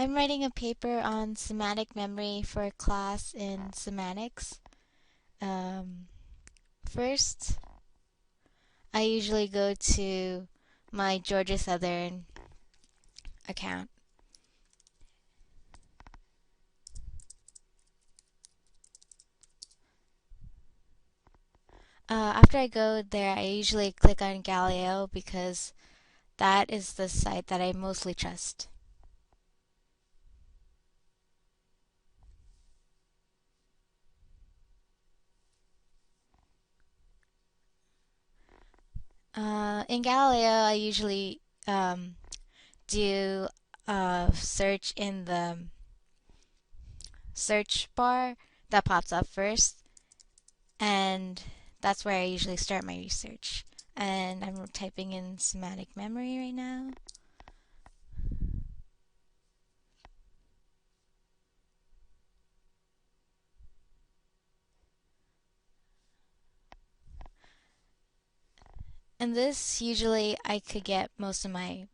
I'm writing a paper on semantic memory for a class in semantics. Um, First, I usually go to my Georgia Southern account. After I go there, I usually click on Galileo because that is the site that I mostly trust. In Galileo, I usually do a search in the search bar that pops up first, and that's where I usually start my research. And I'm typing in semantic memory right now. And this usually I could get most of my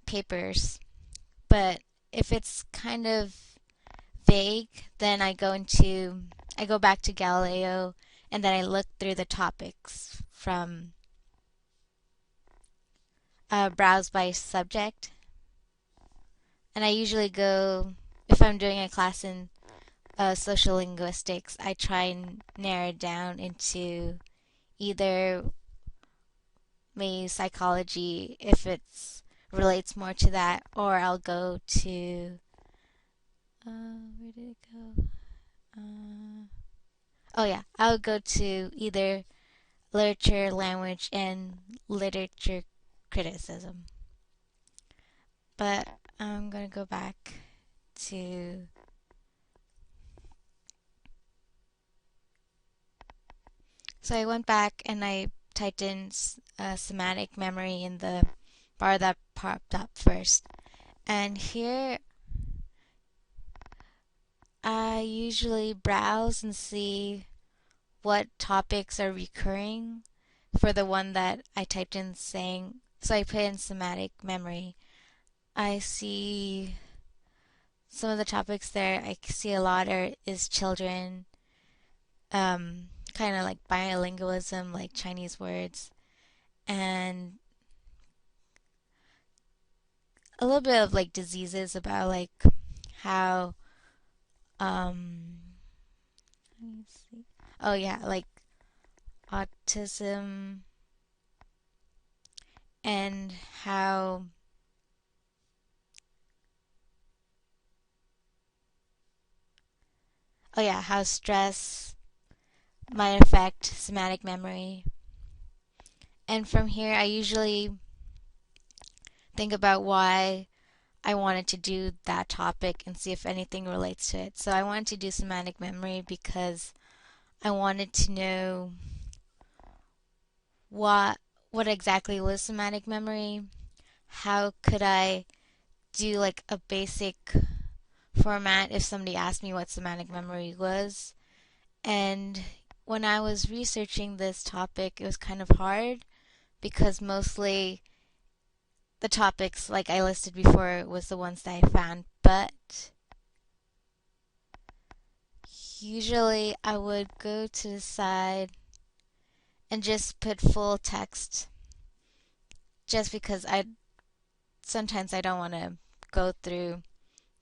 papers, but if it's kind of vague, then I go back to Galileo and then I look through the topics from browse by subject. And I usually go, if I'm doing a class in social linguistics, I try and narrow it down into either maybe psychology if it's relates more to that, or I'll go to where did it go? Oh yeah, I'll go to either literature, language, and literature criticism. But I'm gonna go back to so I went back and I typed in semantic memory in the bar that popped up first. And here I usually browse and see what topics are recurring for the one that I typed in saying, so I put in semantic memory. I see some of the topics there I see a lot is children, kind of like bilingualism, like Chinese words, and a little bit of like diseases about like how let me see. Oh yeah, like autism and how how stress might affect semantic memory. And from here I usually think about why I wanted to do that topic and see if anything relates to it. So I wanted to do semantic memory because I wanted to know what exactly was semantic memory. How could I do like a basic format if somebody asked me what semantic memory was? And when I was researching this topic, it was kind of hard because mostly the topics like I listed before was the ones that I found, but usually I would go to the side and just put full text just because sometimes I don't want to go through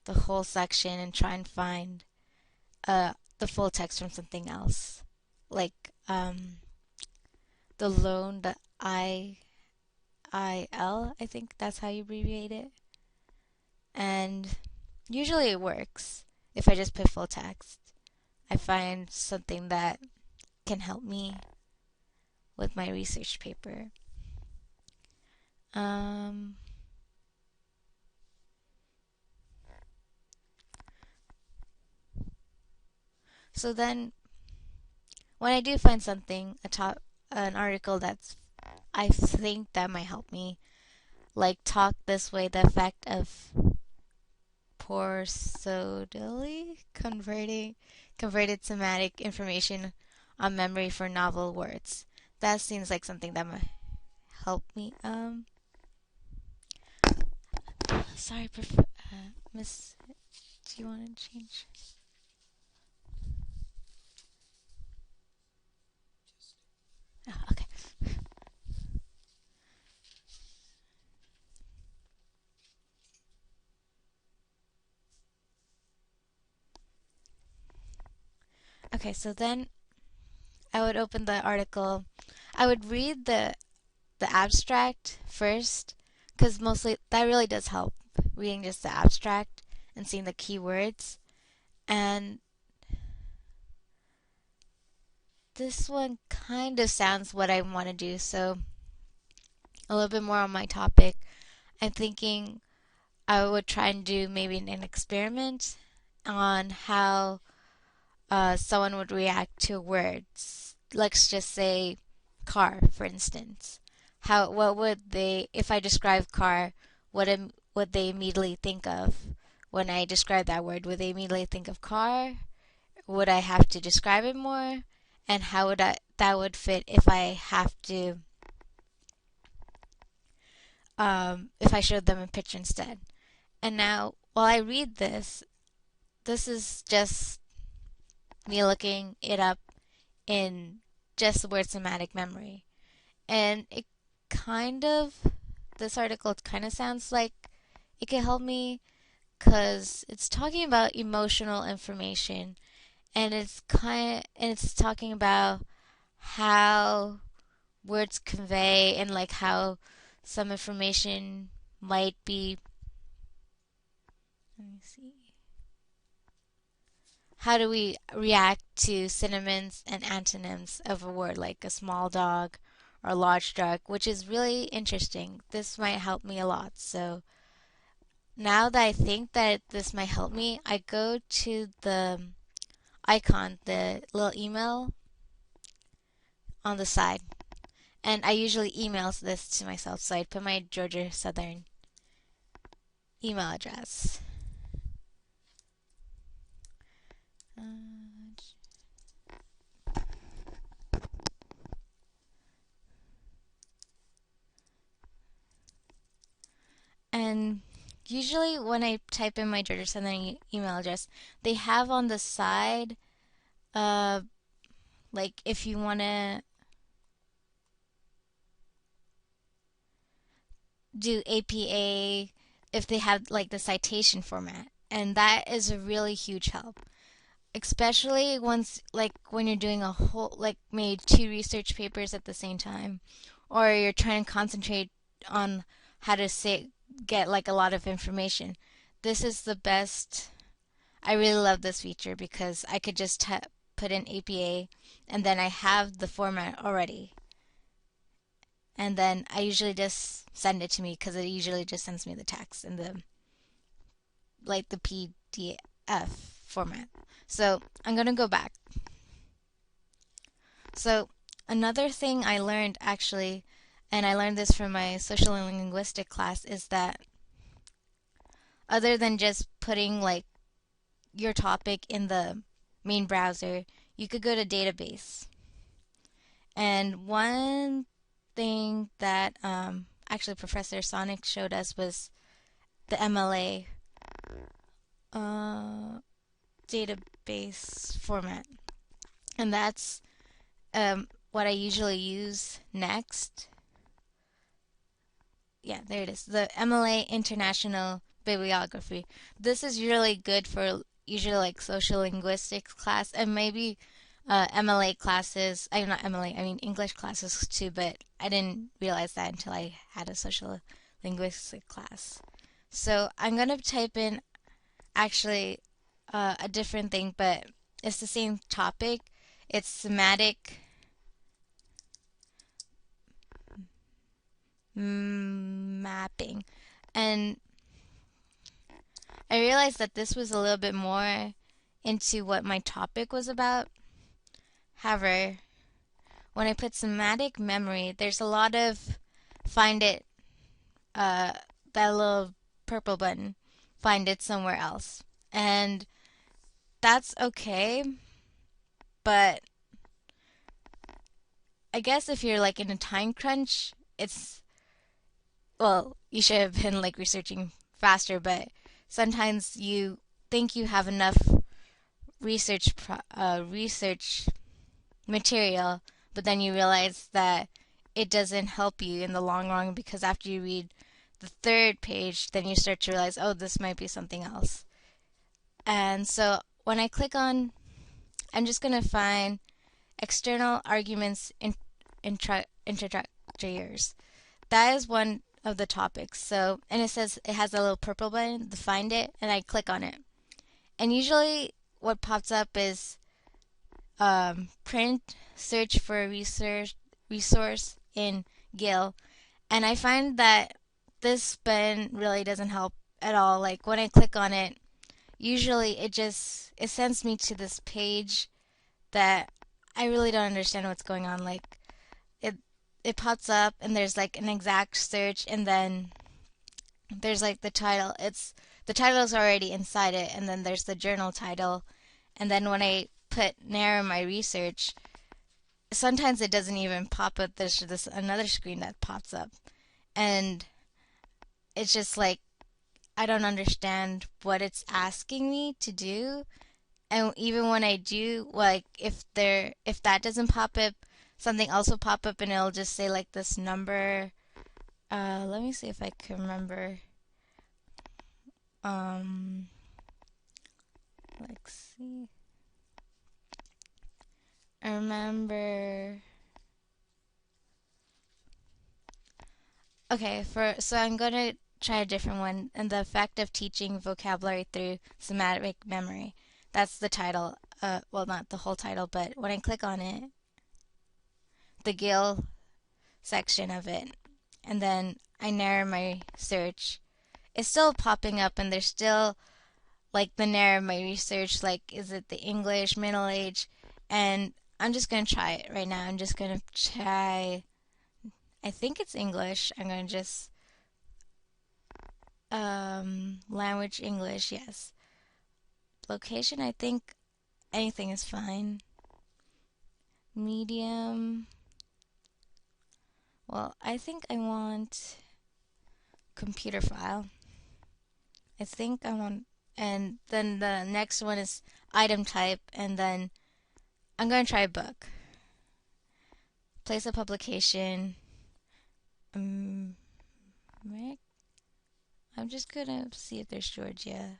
the whole section and try and find the full text from something else, like the loan, the I think that's how you abbreviate it. And usually it works if I just put full text. I find something that can help me with my research paper. So then, when I do find something, an article that's I think that might help me, like Talk This Way, the effect of Porsodily converted semantic information on memory for novel words. That seems like something that might help me. Sorry, Miss, do you want to change? Oh, okay. Okay, so then I would open the article. I would read the abstract first, because mostly that really does help, reading just the abstract and seeing the keywords. And this one kind of sounds what I want to do, so a little bit more on my topic. I'm thinking I would try and do maybe an experiment on how someone would react to words. Let's just say car, for instance. What would they, if I describe car, would they immediately think of when I describe that word? Would they immediately think of car? Would I have to describe it more? And how would that would fit if I have to, if I showed them a picture instead? And now, while I read this, this is just me looking it up in just the word semantic memory. And it kind of, this article kind of sounds like it could help me because it's talking about emotional information, and it's talking about how words convey, and like how some information might be, let me see, how do we react to synonyms and antonyms of a word like a small dog or a large dog, which is really interesting. This might help me a lot. So now that I think that this might help me, I go to the icon, the little email on the side, and I usually email this to myself. So I'd put my Georgia Southern email address. And usually when I type in my Georgia Southern email address, they have on the side, like if you want to do APA, if they have like the citation format. And that is a really huge help. Especially once, like when you're doing a whole, like maybe two research papers at the same time, or you're trying to concentrate on how to say, get like a lot of information. This is the best. I really love this feature because I could just put in APA and then I have the format already. And then I usually just send it to me because it usually just sends me the text in the like the PDF format. So I'm going to go back. So another thing I learned actually, and I learned this from my social and linguistic class, is that other than just putting like your topic in the main browser, you could go to database. And one thing that actually Professor Sonic showed us was the MLA database format. And that's what I usually use next. Yeah, there it is. The MLA International Bibliography. This is really good for usually like social linguistics class and maybe MLA classes. I'm not MLA, I mean English classes too, but I didn't realize that until I had a social linguistics class. So I'm going to type in actually a different thing, but it's the same topic. It's semantic mapping. And I realized that this was a little bit more into what my topic was about. However, when I put semantic memory, there's a lot of find it, that little purple button, find it somewhere else. And that's okay, but I guess if you're like in a time crunch, it's, well, you should have been like researching faster, but sometimes you think you have enough research material, but then you realize that it doesn't help you in the long run, because after you read the third page, then you start to realize, oh, this might be something else. And so when I click on, I'm just going to find external arguments in introductors. That is one of the topics. So, and it says it has a little purple button to find it, and I click on it. And usually what pops up is print, search for a resource in Gil. And I find that this button really doesn't help at all. Like when I click on it, usually it sends me to this page that I really don't understand what's going on. Like it pops up and there's like an exact search, and then there's like the title. The title is already inside it, and then there's the journal title. And then when I put narrow my research, sometimes it doesn't even pop up. There's this another screen that pops up, and it's just like I don't understand what it's asking me to do. And even when I do, like if that doesn't pop up, something else will pop up, and it'll just say like this number. Let me see if I can remember. Let's see. I remember. Okay, so I'm gonna try a different one, and the effect of teaching vocabulary through semantic memory. That's the title. Well, not the whole title, but when I click on it, the Gil section of it, and then I narrow my search, it's still popping up, and there's still like the narrow my research, like is it the English, Middle Age, and I'm just gonna try it right now. I'm just gonna try, I think it's English. I'm gonna just language English, yes. Location, I think anything is fine. Medium, well, I think I want computer file. I think I want, and then the next one is item type, and then I'm going to try a book. Place of publication. Right? I'm just going to see if there's Georgia.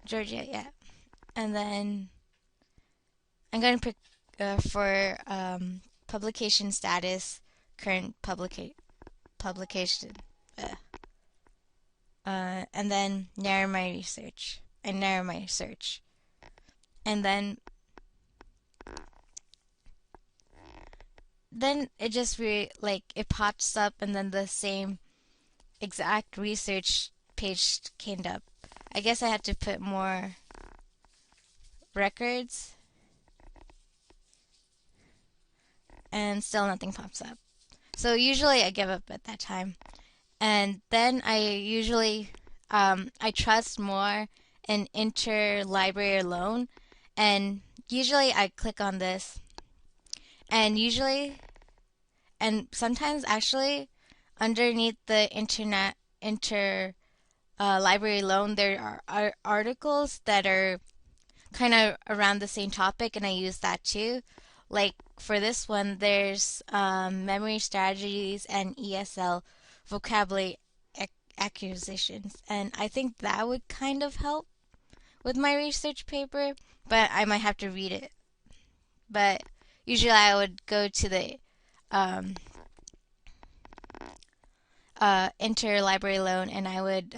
Georgia, yeah. And then I'm going to pick for publication status, current publication. And then narrow my research. And narrow my search. And then it just like it pops up, and then the same exact research page came up. I guess I had to put more records, and still nothing pops up. So usually I give up at that time. And then I usually I trust more in interlibrary loan, and usually I click on this, and sometimes actually underneath the library loan, there are articles that are kind of around the same topic, and I use that too. Like for this one, there's memory strategies and ESL vocabulary acquisitions, and I think that would kind of help with my research paper, but I might have to read it. But usually I would go to the interlibrary loan, and I would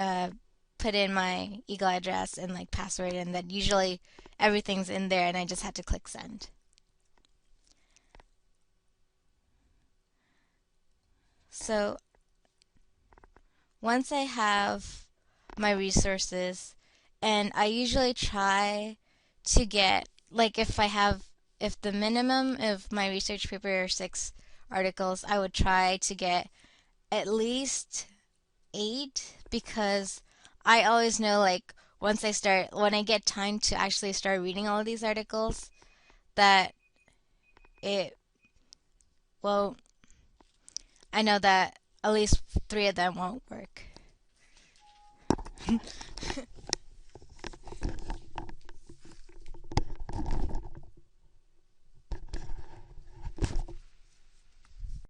put in my email address and like password, and then usually everything's in there, and I just had to click send. So once I have my resources, and I usually try to get, like if the minimum of my research paper are 6 articles, I would try to get at least 8, because I always know like when I get time to actually start reading all of these articles, that it, well, I know that at least three of them won't work.